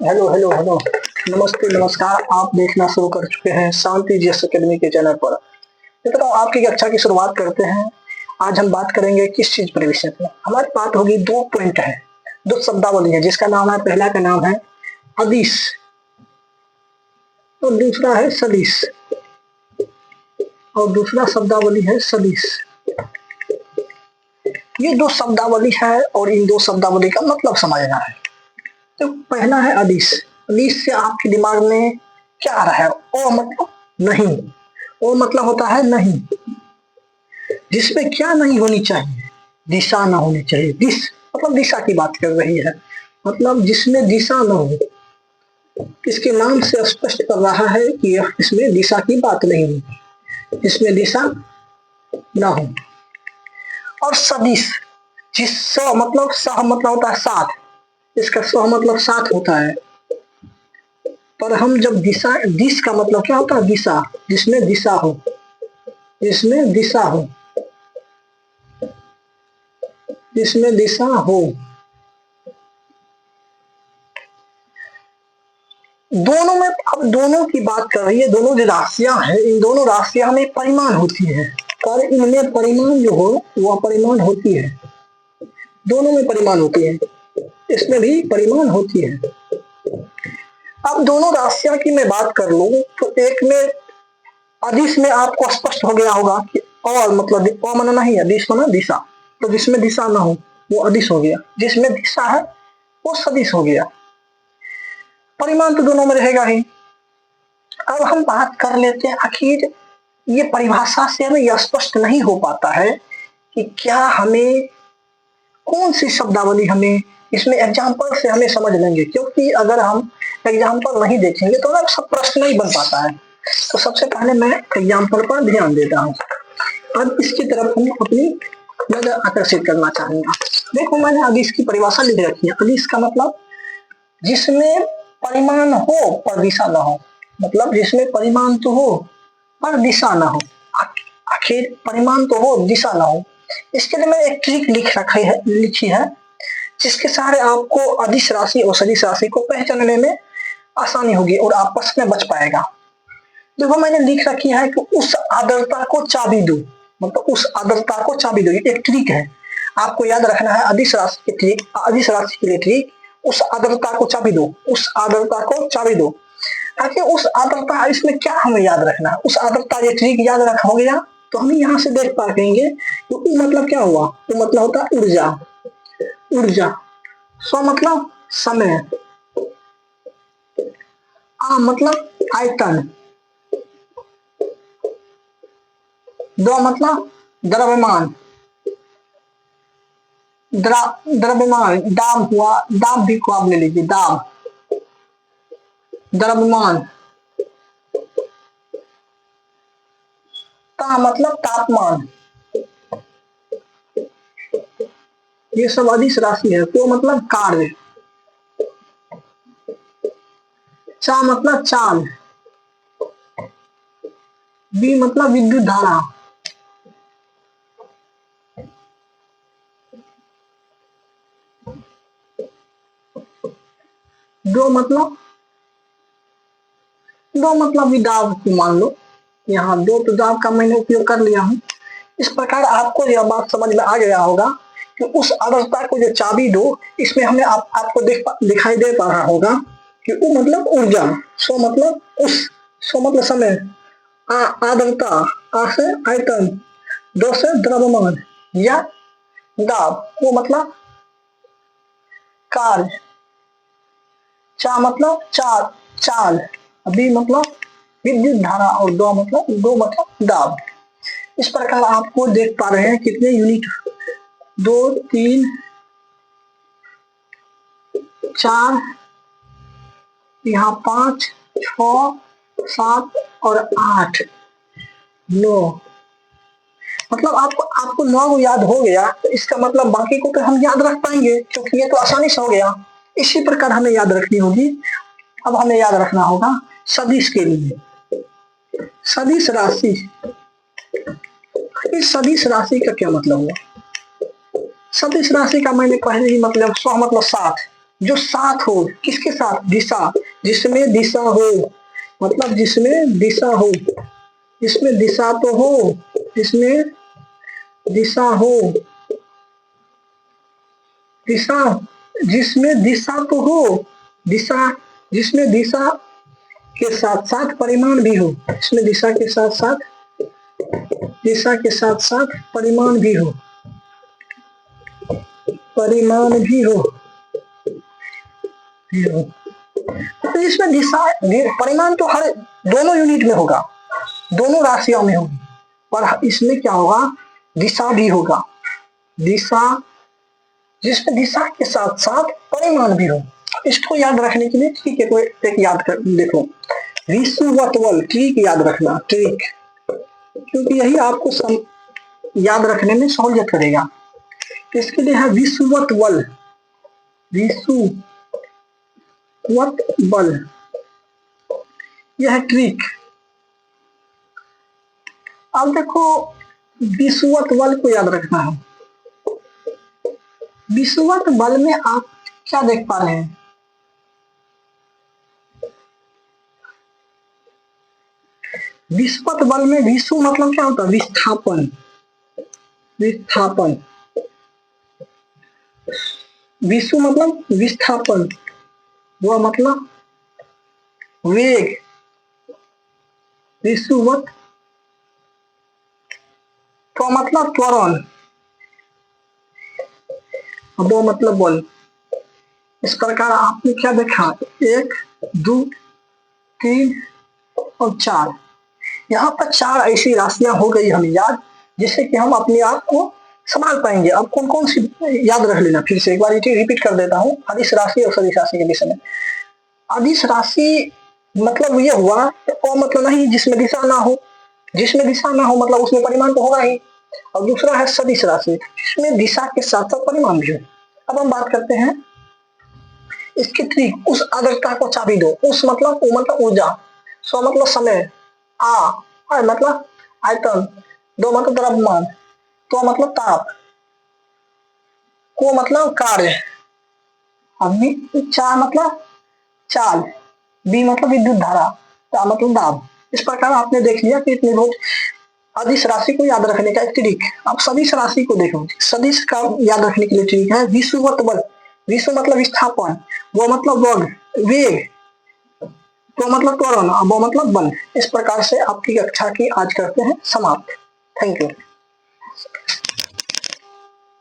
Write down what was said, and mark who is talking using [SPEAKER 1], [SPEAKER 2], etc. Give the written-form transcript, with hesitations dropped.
[SPEAKER 1] Hello hello hello. नमस्ते नमस्कार। आप देखना शुरू कर चुके हैं शांति जीएस एकेडमी के चैनल पर। मित्रों, आपकी कक्षा की शुरुआत करते हैं। आज हम बात करेंगे किस चीज पर विषय में। हमारी बात होगी, दो पॉइंट है, दो शब्दावली है, जिसका नाम है, पहला का नाम है अदिश और दूसरा है सदिश, और दूसरा शब्दावली है सदिश। ये दो शब्दावली है और इन दो शब्दावली का मतलब समझना है। तो पहला है अदिश। अदिश से आपके दिमाग में क्या आ रहा है? ओ मतलब नहीं। ओ मतलब होता है नहीं, जिसमें क्या नहीं होनी चाहिए? दिशा ना होनी चाहिए। दिश मतलब दिशा की बात कर रही है, मतलब जिसमें दिशा न हो। इसके नाम से स्पष्ट कर रहा है कि यह इसमें दिशा की बात नहीं होगी, इसमें दिशा ना हो। और सदिश, जिस स मतलब सह मतलब होता है साथ, इसका सह मतलब साथ होता है। पर हम जब दिशा, दिश का मतलब क्या होता है? दिशा, जिसमें दिशा हो, जिसमें दिशा हो, जिसमें दिशा हो। दोनों में, अब दोनों की बात कर रही है, दोनों जो राशियां हैं, इन दोनों राशियां में परिमाण होती है, पर इनमें परिमाण जो हो वह परिमाण होती है। दोनों में परिमाण होती है, इसमें भी परिमाण होती है। अब दोनों राशियां की मैं बात कर लूं तो एक में अदिश में आपको स्पष्ट हो गया होगा कि और मतलब और माना नहीं, अदिश माना दिशा। तो जिसमें दिशा ना हो वो अदिश हो गया, जिसमें दिशा है वो सदिश हो गया। परिमाण तो दोनों में रहेगा ही। अब हम बात कर लेते हैं, आखिर ये परिभाषा से हमें यह स्पष्ट नहीं हो पाता है कि क्या हमें कौन सी शब्दावली हमें इसमें एग्जाम्पल से हमें समझ लेंगे, क्योंकि अगर हम एग्जाम्पल नहीं देखेंगे तो हमारा सब प्रश्न नहीं बन पाता है। तो सबसे पहले मैं एग्जाम्पल पर ध्यान देता हूँ। अब इसकी तरफ हम अपनी नजर आकर्षित करना चाहूंगा। देखो, मैंने अभी इसकी परिभाषा लिख रखी है। अभी इसका मतलब जिसमें परिमाण हो पर दिशा ना हो, मतलब जिसमें परिमाण तो हो पर दिशा ना हो। आखिर परिमाण तो हो, दिशा ना हो। इसके लिए मैंने एक ट्रिक लिखी है, जिसके सहारे आपको अदिश राशि और सदिश राशि को पहचानने में आसानी होगी और आपस में बच पाएगा। देखो, मैंने लिख रखी है कि उस आर्द्रता को चाबी दो, मतलब उस आर्द्रता को चाबी दो। ये एक ट्रिक है, आपको याद रखना है। अदिश राशि की ट्रिक, अदिश राशि के लिए ट्रिक, उस आर्द्रता को चाबी दो, उस आर्द्रता को चाबी दो। आखिर उस आर्द्रता, इसमें क्या हमें याद रखना है? उस आर्द्रता, ये ट्रिक याद रखा हो गया तो हम यहाँ से देख पाएंगे तो मतलब क्या हुआ? तो मतलब होता है ऊर्जा। ऊर्जा, स्व मतलब समय, आ मतलब आयतन, द्रव मतलब द्रव्यमान, द्रव्यमान, दाब हुआ, दाब भी को आप ले लीजिए, दाब, द्रव्यमान। ता मतलब तापमान। ये सब अदिश राशि है। तो मतलब कार्य। चा मतलब चाल, बी मतलब विद्युत धारा, दो मतलब, दो मतलब भी दाब को मान लो, यहाँ दो तो दाब का मैंने उपयोग कर लिया हूं। इस प्रकार आपको यह बात समझ में आ गया होगा कि उस आदर्शता को जो चाबी दो, इसमें हमें आपको दिखाई दे पा रहा होगा कि वो मतलब ऊर्जा, सो मतलब उस, सो मतलब समय, आर्द्रता, आ से आयतन, दो से द्रव्यमान या दाब, वो मतलब कार्य, चा मतलब चाल, चाल, बी मतलब विद्युत धारा और दो मतलब दाब। इस प्रकार आपको देख पा रहे हैं कितने यूनिट, दो, तीन, चार, यहाँ पांच, छ, सात और आठ, नौ। मतलब आपको आपको नौ को याद हो गया तो इसका मतलब बाकी को तो हम याद रख पाएंगे, क्योंकि ये तो आसानी से हो गया। इसी प्रकार हमें याद रखनी होगी। अब हमें याद रखना होगा सदिश के लिए। सदिश राशि, इस सदिश राशि का क्या मतलब हुआ? सदिश राशि का मैंने पहले ही मतलब, स्व मतलब साथ, जो साथ हो, किसके साथ? दिशा, जिसमें दिशा हो, मतलब जिसमें दिशा हो, इसमें दिशा तो हो, इसमें दिशा हो, दिशा, जिसमें दिशा तो हो, दिशा, जिसमें दिशा के साथ साथ परिमाण भी हो, इसमें दिशा के साथ साथ, दिशा के साथ साथ परिमाण भी हो, परिमाण भी हो, तो इसमें दिशा, परिमाण तो हर दोनों यूनिट में होगा, दोनों राशियों में होगी, पर इसमें क्या होगा? दिशा भी होगा, दिशा, जिसमें दिशा के साथ साथ परिमाण भी हो। इसको याद रखने के लिए ठीक है, कोई एक याद कर देखो, विषुवत बल, ट्रिक याद रखना, ट्रिक, क्योंकि यही आपको याद रखने में सहूलियत करेगा। इसके लिए है विषुवत बल, विषुवत बल, यह है ट्रिक। अब देखो, विषुवत बल को याद रखना है। विषुवत बल में आप क्या देख पा रहे हैं? विषुवत बल में विषु मतलब क्या होता है? विस्थापन, विस्थापन, विषु मतलब विस्थापन, वह मतलब वेग, विषुवत तो मतलब त्वरण, वो मतलब बल। इस प्रकार आपने क्या देखा? 1, 2, 3 और 4, यहाँ पर 4 ऐसी राशियां हो गई हमें याद, जिससे कि हम अपने आप को संभाल पाएंगे। अब कौन कौन सी याद रख लेना, फिर से एक बार रिपीट कर देता हूँ। अदिश राशि और सदिश राशि के विषय में। अदिश राशि मतलब ये हुआ, और मतलब नहीं जिसमें दिशा ना हो, जिसमें दिशा ना हो मतलब उसमें परिमाण तो होगा ही। और दूसरा है सदिश राशि, जिसमें दिशा के साथ साथ परिमाण भी हो। अब हम बात करते हैं इसकी ट्रिक, उस आदर्शता को चाबी दो। उस मतलब ऊर्जा, स्व मतलब समय, आ मतलब आयतन, दो मतलब द्रव्यमान, तो मतलब ताप, को मतलब कार्य, अभी चार मतलब चाल, बी मतलब विद्युत धारा, ता मतलब दाब। इस प्रकार आपने देख लिया कि इतनी बहुत अदिश राशि को याद रखने का एक ट्रिक। आप सदिश राशि को देखो, सदिश का याद रखने के लिए ट्रिक है विषुवत बल। विषु मतलब विस्थापन, वो मतलब वेग, तो मतलब त्वरण, वो मतलब बल। इस प्रकार से आपकी कक्षा की आज करते हैं समाप्त। Thank you.